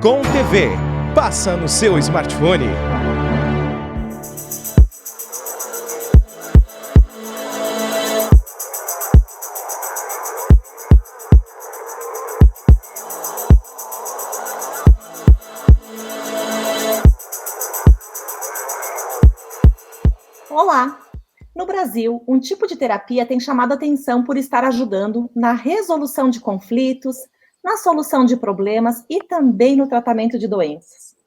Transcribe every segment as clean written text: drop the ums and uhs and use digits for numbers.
Gon TV. Passa no seu smartphone. Olá! No Brasil, um tipo de terapia tem chamado a atenção por estar ajudando na resolução de conflitos, na solução de problemas e também no tratamento de doenças.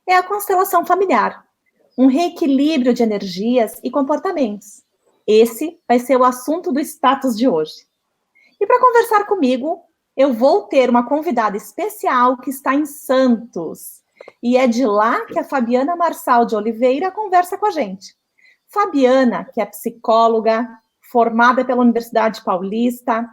É a constelação familiar, um reequilíbrio de energias e comportamentos. Esse vai ser o assunto do status de hoje. E para conversar comigo, eu vou ter uma convidada especial que está em Santos. E é de lá que a Fabiana Marçal de Oliveira conversa com a gente. Fabiana, que é psicóloga, formada pela Universidade Paulista,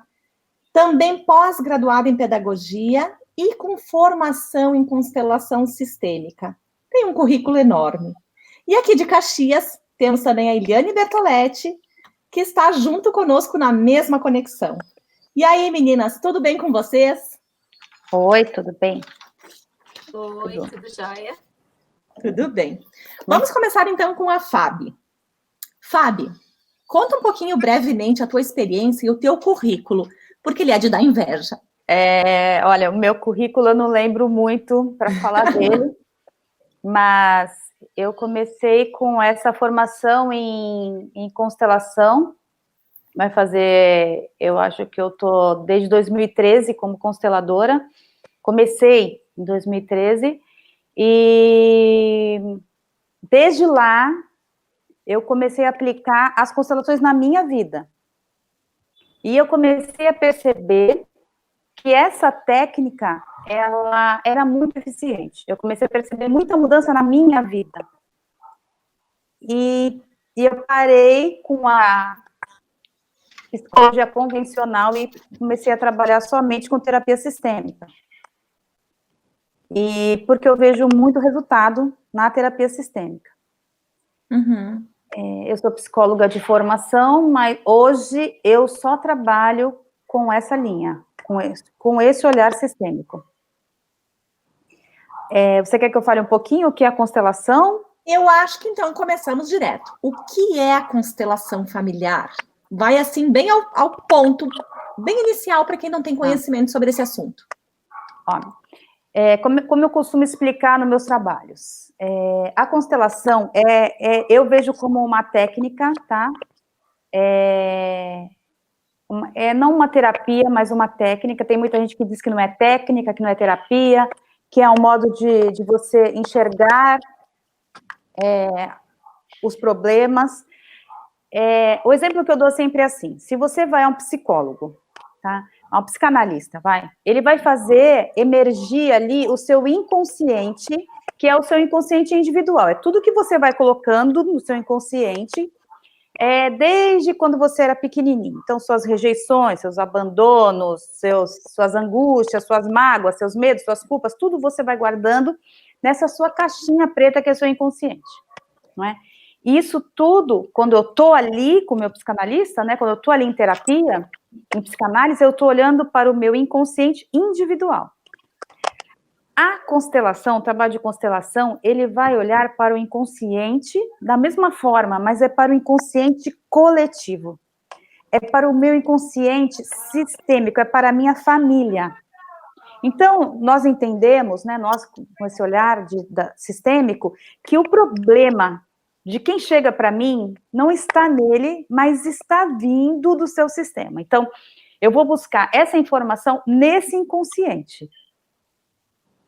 também pós-graduada em pedagogia e com formação em constelação sistêmica. Tem um currículo enorme. E aqui de Caxias, temos também a Eliane Bertoletti, que está junto conosco na mesma conexão. E aí, meninas, tudo bem com vocês? Oi, tudo bem? Oi, tudo jóia? Tudo bem. Vamos começar então com a Fabi. Fabi, conta um pouquinho brevemente a tua experiência e o teu currículo, porque ele é de dar inveja. Olha, o meu currículo eu não lembro muito para falar dele, mas eu comecei com essa formação em constelação, vai fazer, eu acho que eu tô desde 2013 como consteladora, comecei em 2013 e desde lá eu comecei a aplicar as constelações na minha vida. E eu comecei a perceber que essa técnica, ela era muito eficiente. Eu comecei a perceber muita mudança na minha vida. E eu parei com a psicologia convencional e comecei a trabalhar somente com terapia sistêmica. E porque eu vejo muito resultado na terapia sistêmica. Uhum. Eu sou psicóloga de formação, mas hoje eu só trabalho com essa linha, com esse olhar sistêmico. Você quer que eu fale um pouquinho o que é a constelação? Eu acho que então começamos direto. O que é a constelação familiar? Vai assim bem ao ponto, bem inicial para quem não tem conhecimento sobre esse assunto. Ó, como eu costumo explicar nos meus trabalhos, a constelação eu vejo como uma técnica, tá? Não uma terapia, mas uma técnica. Tem muita gente que diz que não é técnica, que não é terapia, que é um modo de você enxergar os problemas. O exemplo que eu dou sempre é assim: se você vai a um psicólogo, tá? A um psicanalista, ele vai fazer emergir ali o seu inconsciente, que é o seu inconsciente individual. É tudo que você vai colocando no seu inconsciente, desde quando você era pequenininho. Então, suas rejeições, seus abandonos, suas angústias, suas mágoas, seus medos, suas culpas, tudo você vai guardando nessa sua caixinha preta que é seu inconsciente, não é? Isso tudo, quando eu estou ali com o meu psicanalista, né, quando eu estou ali em terapia, em psicanálise, eu estou olhando para o meu inconsciente individual. A constelação, o trabalho de constelação, ele vai olhar para o inconsciente da mesma forma, mas é para o inconsciente coletivo. É para o meu inconsciente sistêmico, é para a minha família. Então, nós entendemos, né, nós com esse olhar sistêmico, que o problema de quem chega para mim não está nele, mas está vindo do seu sistema. Então, eu vou buscar essa informação nesse inconsciente.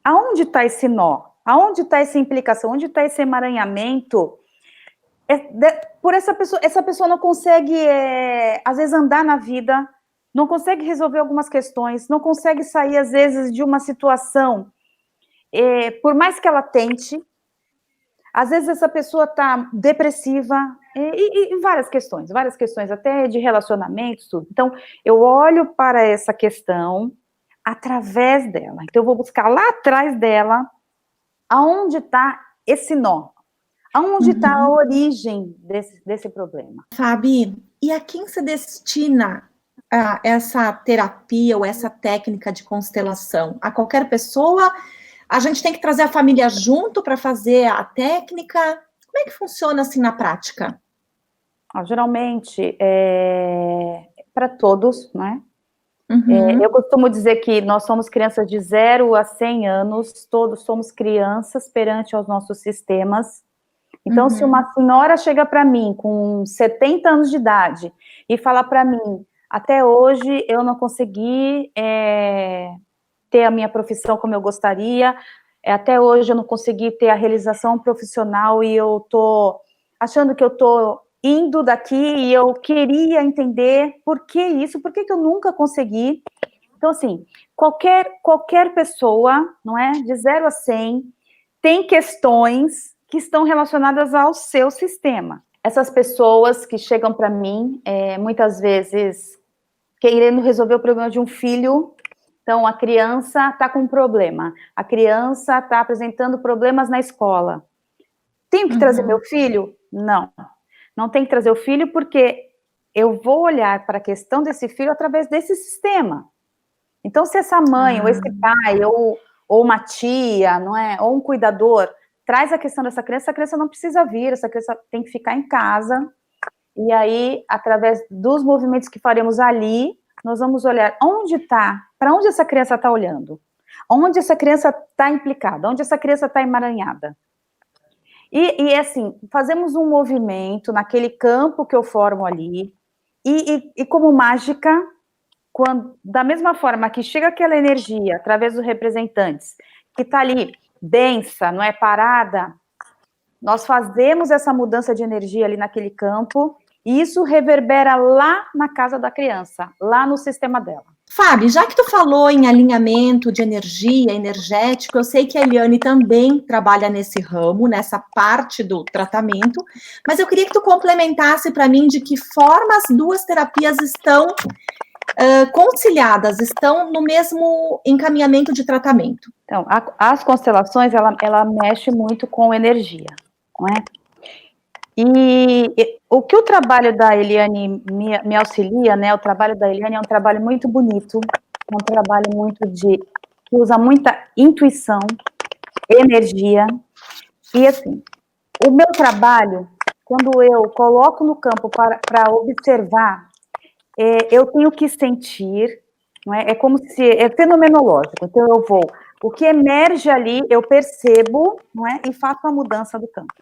Aonde está esse nó? Aonde está essa implicação? Onde está esse emaranhamento? Por essa pessoa não consegue, às vezes, andar na vida, não consegue resolver algumas questões, não consegue sair, às vezes, de uma situação, por mais que ela tente. Às vezes essa pessoa está depressiva, e várias questões, até de relacionamentos, tudo. Então, eu olho para essa questão através dela. Então, eu vou buscar lá atrás dela aonde está esse nó, aonde está a origem desse problema. Fabi, e a quem se destina essa terapia ou essa técnica de constelação? A qualquer pessoa? A gente tem que trazer a família junto para fazer a técnica? Como é que funciona assim na prática? Geralmente, para todos, né? Uhum. Eu costumo dizer que nós somos crianças de 0 a 100 anos, todos somos crianças perante aos nossos sistemas. Então, se uma senhora chega para mim com 70 anos de idade e fala para mim, até hoje eu não consegui ter a minha profissão como eu gostaria, até hoje eu não consegui ter a realização profissional e eu tô achando que eu tô indo daqui e eu queria entender por que isso, por que eu nunca consegui. Então, assim, qualquer pessoa, não é, de 0 a 100, tem questões que estão relacionadas ao seu sistema. Essas pessoas que chegam para mim, muitas vezes, querendo resolver o problema de um filho. Então, a criança está com um problema, a criança está apresentando problemas na escola. Tenho que trazer meu filho? Não. Não tem que trazer o filho porque eu vou olhar para a questão desse filho através desse sistema. Então, se essa mãe, ou esse pai, ou uma tia, não é, ou um cuidador, traz a questão dessa criança, essa criança não precisa vir, essa criança tem que ficar em casa, e aí, através dos movimentos que faremos ali, nós vamos olhar onde está, para onde essa criança está olhando, onde essa criança está implicada, onde essa criança está emaranhada. E assim, fazemos um movimento naquele campo que eu formo ali, e como mágica, da mesma forma que chega aquela energia, através dos representantes, que está ali, densa, não é parada, nós fazemos essa mudança de energia ali naquele campo, e isso reverbera lá na casa da criança, lá no sistema dela. Fábio, já que tu falou em alinhamento de energia, energético, eu sei que a Eliane também trabalha nesse ramo, nessa parte do tratamento, mas eu queria que tu complementasse para mim de que forma as duas terapias estão conciliadas, estão no mesmo encaminhamento de tratamento. Então, as constelações, ela mexe muito com energia, não é? E o que o trabalho da Eliane me auxilia, né? O trabalho da Eliane é um trabalho muito bonito, é um trabalho que usa muita intuição, energia, e assim, o meu trabalho, quando eu coloco no campo para observar, eu tenho que sentir, não é? É como se, é fenomenológico, então eu vou, o que emerge ali, eu percebo, não é? E faço a mudança do campo.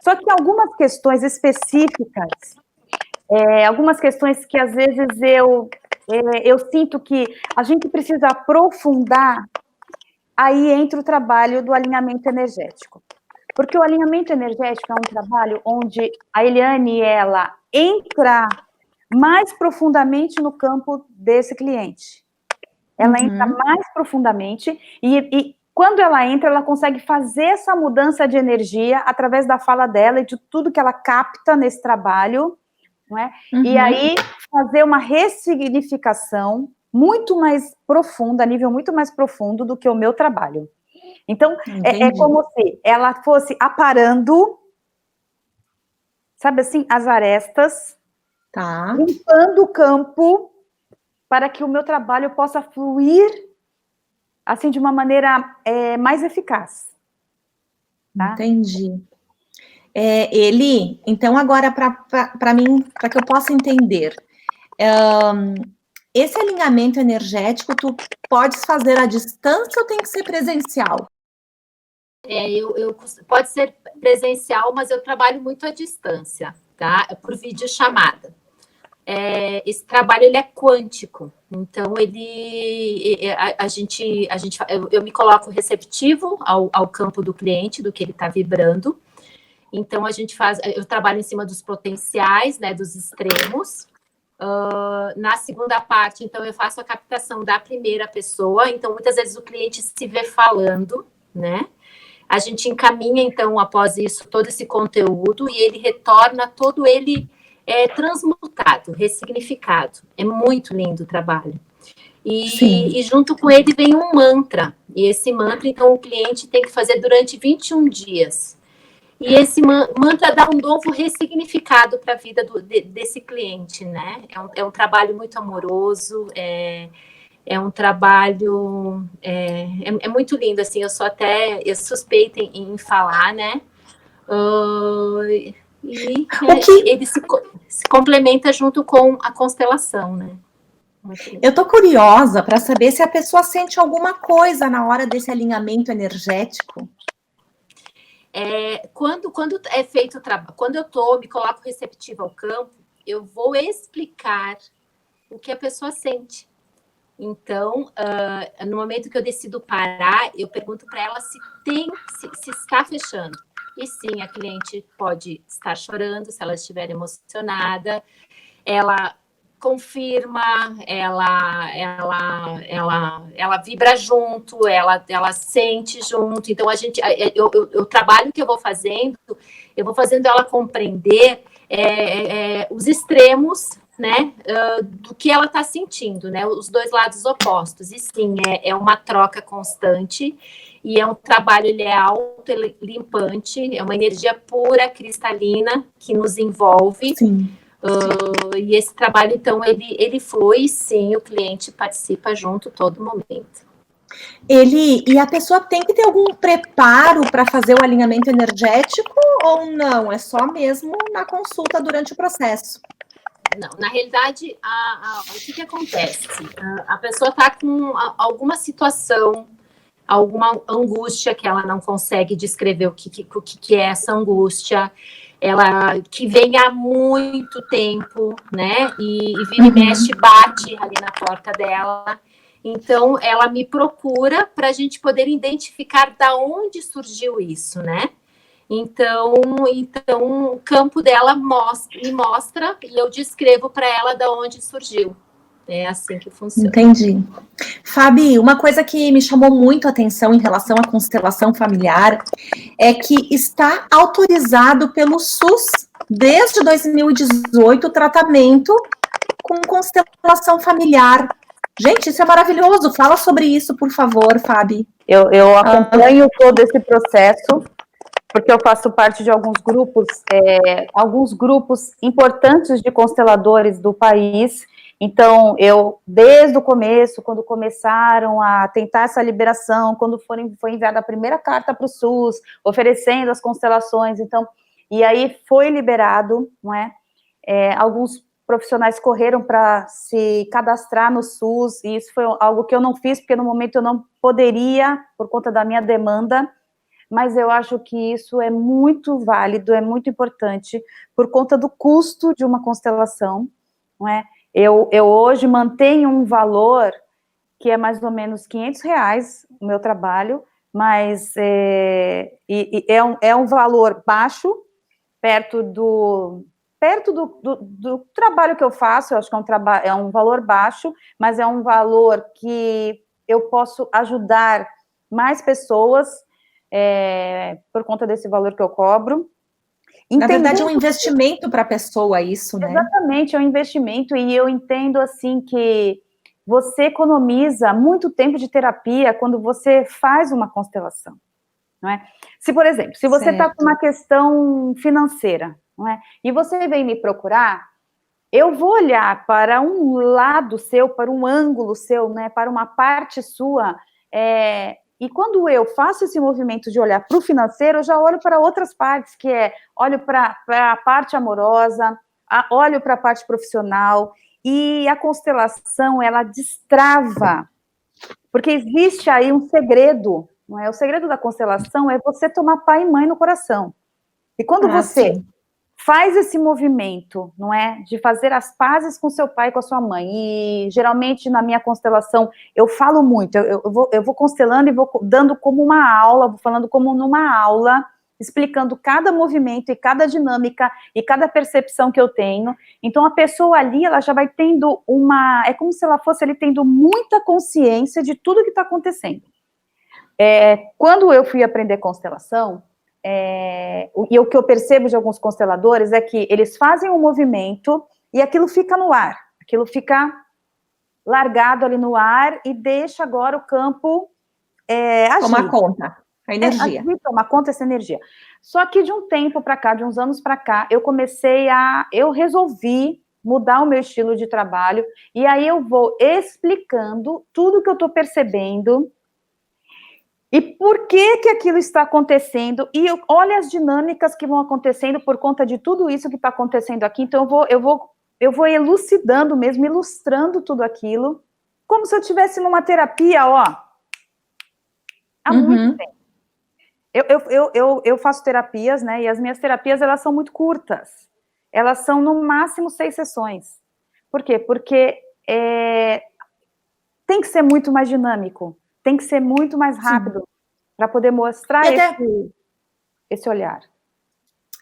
Só que algumas questões específicas, algumas questões que às vezes eu sinto que a gente precisa aprofundar, aí entra o trabalho do alinhamento energético. Porque o alinhamento energético é um trabalho onde a Eliane, ela entra mais profundamente no campo desse cliente. Ela entra mais profundamente e quando ela entra, ela consegue fazer essa mudança de energia através da fala dela e de tudo que ela capta nesse trabalho, não é? E aí fazer uma ressignificação muito mais profunda, a nível muito mais profundo do que o meu trabalho. Então, é como se ela fosse aparando, sabe assim, as arestas, limpando o campo para que o meu trabalho possa fluir assim, de uma maneira mais eficaz. Tá? Entendi. Então, agora, para mim, para que eu possa entender, esse alinhamento energético, tu podes fazer à distância ou tem que ser presencial? Pode ser presencial, mas eu trabalho muito à distância, tá? Por videochamada. Esse trabalho ele é quântico, então eu me coloco receptivo ao campo do cliente, do que ele está vibrando. Então eu trabalho em cima dos potenciais, né, dos extremos. Na segunda parte, então eu faço a captação da primeira pessoa. Então muitas vezes o cliente se vê falando, né? A gente encaminha então após isso todo esse conteúdo e ele retorna todo ele transmutado, ressignificado. É muito lindo o trabalho. E junto com ele vem um mantra. E esse mantra, então, o cliente tem que fazer durante 21 dias. E esse mantra dá um novo ressignificado para a vida desse cliente, né? É um trabalho muito amoroso, É um trabalho, é muito lindo, assim, eu suspeito em falar, né? Ele se complementa junto com a constelação, né? Eu tô curiosa para saber se a pessoa sente alguma coisa na hora desse alinhamento energético. Quando é feito o trabalho, quando eu me coloco receptiva ao campo, eu vou explicar o que a pessoa sente. Então, no momento que eu decido parar, eu pergunto para ela se está fechando. E sim, a cliente pode estar chorando, se ela estiver emocionada, ela confirma, ela vibra junto, ela sente junto. Então, o trabalho que eu vou fazendo ela compreender os extremos, né, do que ela está sentindo, né, os dois lados opostos. E sim, é uma troca constante e é um trabalho, ele é autolimpante, é uma energia pura, cristalina, que nos envolve. Sim. E esse trabalho, então, ele flui, e sim, o cliente participa junto todo momento. E a pessoa tem que ter algum preparo para fazer o alinhamento energético ou não? É só mesmo na consulta durante o processo? Não, na realidade, o que acontece? A pessoa está com alguma situação, alguma angústia que ela não consegue descrever o que é essa angústia, ela que vem há muito tempo, né? E vira e mexe, bate ali na porta dela. Então, ela me procura para a gente poder identificar da onde surgiu isso, né? Então o campo dela me mostra e eu descrevo para ela da onde surgiu. É assim que funciona. Entendi. Fabi, uma coisa que me chamou muito a atenção em relação à constelação familiar é que está autorizado pelo SUS desde 2018 o tratamento com constelação familiar. Gente, isso é maravilhoso. Fala sobre isso, por favor, Fabi. Eu acompanho todo esse processo, porque eu faço parte de alguns grupos importantes de consteladores do país. Então, eu, desde o começo, quando começaram a tentar essa liberação, quando foi enviada a primeira carta para o SUS, oferecendo as constelações, então, e aí foi liberado, não é? Alguns profissionais correram para se cadastrar no SUS, e isso foi algo que eu não fiz, porque no momento eu não poderia, por conta da minha demanda, mas eu acho que isso é muito válido, é muito importante, por conta do custo de uma constelação, não é? Eu hoje mantenho um valor que é mais ou menos R$500 o meu trabalho, mas é um valor baixo, perto do trabalho que eu faço. Eu acho que é um valor baixo, mas é um valor que eu posso ajudar mais pessoas por conta desse valor que eu cobro. Na verdade, é um investimento para a pessoa isso, né? Exatamente, é um investimento, e eu entendo, assim, que você economiza muito tempo de terapia quando você faz uma constelação, não é? Se, por exemplo, se você está com uma questão financeira, não é? E você vem me procurar, eu vou olhar para um lado seu, para um ângulo seu, né, para uma parte sua, e quando eu faço esse movimento de olhar para o financeiro, eu já olho para outras partes, que olho para a parte amorosa, olho para a parte profissional, e a constelação, ela destrava, porque existe aí um segredo, não é? O segredo da constelação é você tomar pai e mãe no coração. E quando você faz esse movimento, não é, de fazer as pazes com seu pai e com a sua mãe, e geralmente na minha constelação eu falo muito, eu vou constelando e vou dando como uma aula, vou falando como numa aula, explicando cada movimento e cada dinâmica e cada percepção que eu tenho. Então a pessoa ali, ela já vai tendo é como se ela fosse ali tendo muita consciência de tudo que está acontecendo. Quando eu fui aprender constelação, e o que eu percebo de alguns consteladores é que eles fazem um movimento e aquilo fica no ar, aquilo fica largado ali no ar e deixa agora o campo agir. Tomar conta, a energia. Tomar conta dessa energia. Só que de um tempo para cá, de uns anos para cá, eu resolvi mudar o meu estilo de trabalho, e aí eu vou explicando tudo que eu estou percebendo, e por que que aquilo está acontecendo, e olha as dinâmicas que vão acontecendo por conta de tudo isso que está acontecendo aqui, então eu vou elucidando mesmo, ilustrando tudo aquilo, como se eu estivesse numa terapia, ó, há muito tempo. Eu faço terapias, né, e as minhas terapias, elas são muito curtas. Elas são, no máximo, 6 sessões. Por quê? Porque tem que ser muito mais dinâmico, tem que ser muito mais rápido, para poder mostrar esse olhar.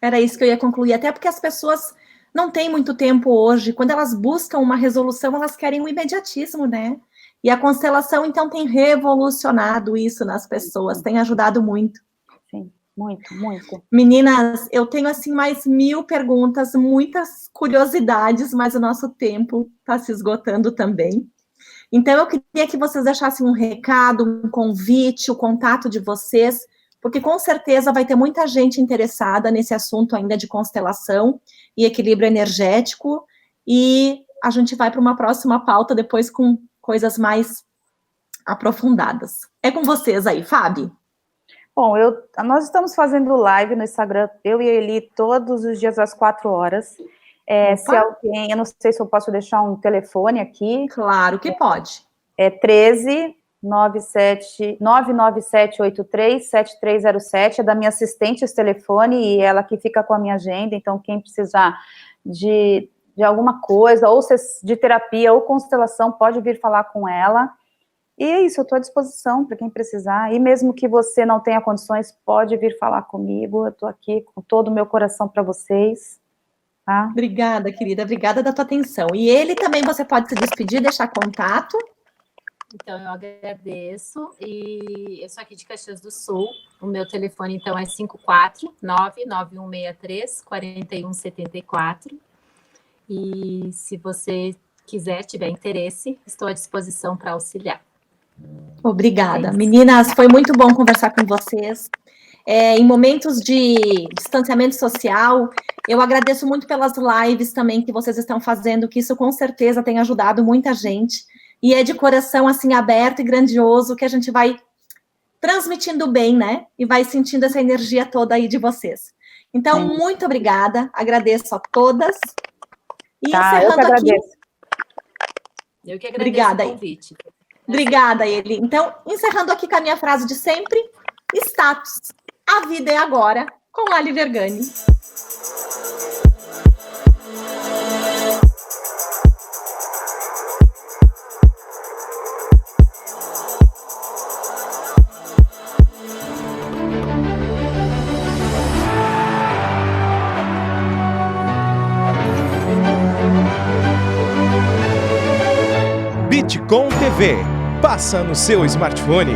Era isso que eu ia concluir, até porque as pessoas não têm muito tempo hoje, quando elas buscam uma resolução, elas querem um imediatismo, né? E a constelação, então, tem revolucionado isso nas pessoas, tem ajudado muito. Sim, muito, muito. Meninas, eu tenho, assim, mais 1000 perguntas, muitas curiosidades, mas o nosso tempo está se esgotando também. Então, eu queria que vocês deixassem um recado, um convite, o contato de vocês, porque com certeza vai ter muita gente interessada nesse assunto ainda de constelação e equilíbrio energético, e a gente vai para uma próxima pauta depois com coisas mais aprofundadas. É com vocês aí, Fábio. Bom, nós estamos fazendo live no Instagram, eu e a Eli, todos os dias às 4 horas. Se alguém, eu não sei se eu posso deixar um telefone aqui. Claro que pode. É 13 997837307, é da minha assistente esse telefone, e ela que fica com a minha agenda, então quem precisar de alguma coisa, ou de terapia, ou constelação, pode vir falar com ela. E é isso, eu estou à disposição para quem precisar, e mesmo que você não tenha condições, pode vir falar comigo, eu estou aqui com todo o meu coração para vocês. Tá? Obrigada, querida, obrigada da tua atenção. E ele também, você pode se despedir, deixar contato. Então, eu agradeço, e eu sou aqui de Caxias do Sul, o meu telefone, então, é 549-9163-4174, e se você tiver interesse, estou à disposição para auxiliar. Obrigada. Meninas, foi muito bom conversar com vocês. Em momentos de distanciamento social, eu agradeço muito pelas lives também que vocês estão fazendo, que isso com certeza tem ajudado muita gente. E é de coração, assim, aberto e grandioso que a gente vai transmitindo bem, né? E vai sentindo essa energia toda aí de vocês. Então, muito obrigada. Agradeço a todas. E encerrando eu que agradeço. Aqui... Eu que agradeço o convite. Obrigada, Eli. Então, encerrando aqui com a minha frase de sempre, status. A vida é agora, com Lali Vergani. Bitcom TV. Passa no seu smartphone.